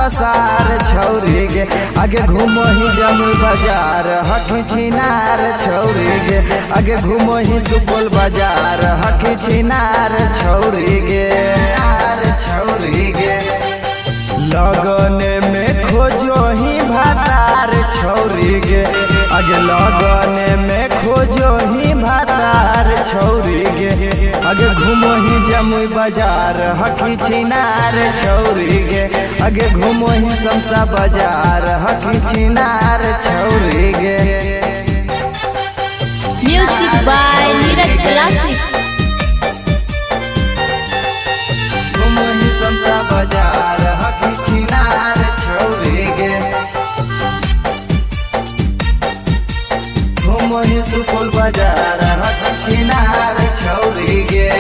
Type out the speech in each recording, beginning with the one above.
पसार छौरी गे आगे घूमो ही जमुई बाजार हकी छिनार छौरी गे आगे घूमो ही सुपौल बाजार हकी छिनार छौरी गे छौरी गे लगन में खोजो ही भातार छौरी गे आगे लगन में खोजो ही भातार छौरी गे आगे घूमो ही जमुई बाजार हकी छिनार छौरी गे आगे घूमो ही समसा बाजार हकी छिनार छौरी गे। Music by Neeraj Classic. घूमो ही समसा बाजार हकी छिनार छौरी गे घूमो ही सुपौल बाजार हकी छिनार छौरी गे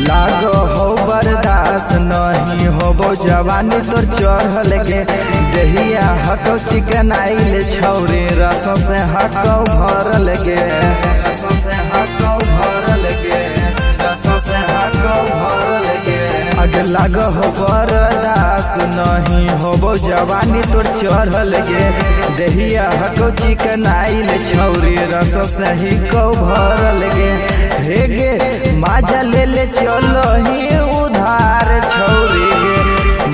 लागो हो बर्दाश्त नहीं होबो जवानी तोर चढ़ल गे दहिया हको चिकन आइल छौरी रसों से हको भरल गे रसों से हको भरल गे रसों से हको भरल गे आगे लागो हो बर्दाश्त नहीं होबो जवानी तोर चढ़ल गे दहिया हको चिकन आइल छौरी रसों से ही को भरल गे हे गे माजा ले चलो ही उधार छौरी गे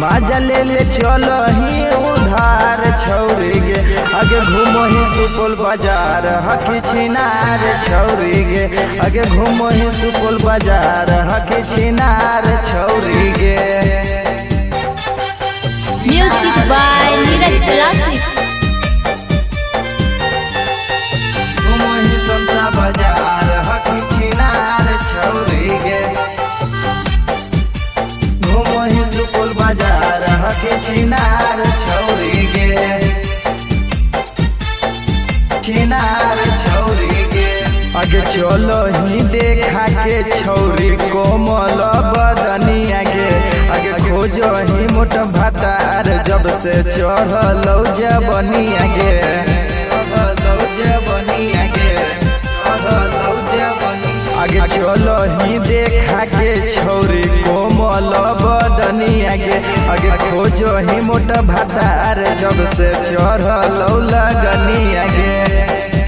माजा ले चलो ही उधार छौरी गे आगे घूमो ही सुपौल बाजार हकी छिनार छौरी गे आगे घूमो ही सुपौल बाजार हकी छिनार छौरी गे। Music by Neeraj Classic. घूमो ही समसा बाजार हकी छिनार छौरी गे घूमो ही सुपौल बाजार हकी छिनार छौरी गे छिनार छौरी गे आगे चलो ही देखा के छौरी कोमल बदनिया गे आगे खोजो ही मोट भातार जब से चढ़लो जबनिया गे चढ़लो जबनिया गे चढ़लो जबनिया आगे चलो ही देखा के छौरी कोमल बदनिया गे आगे खोजो ही मोट भातार जब से चढ़लो लगनिया गे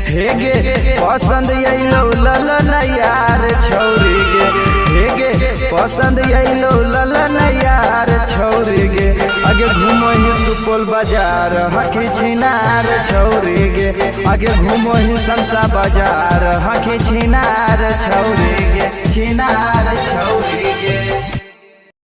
हे गे पसंद अइलो ललन यार छौरी गे हे गे पसंद अइलो ललन यार छौरी गे आगे घूमो ही सुपौल बाजार हकी छिनार छौरी गे आगे घूमो ही समसा बाजार हकी छिनार छौरी गे छिनार छौरी गे।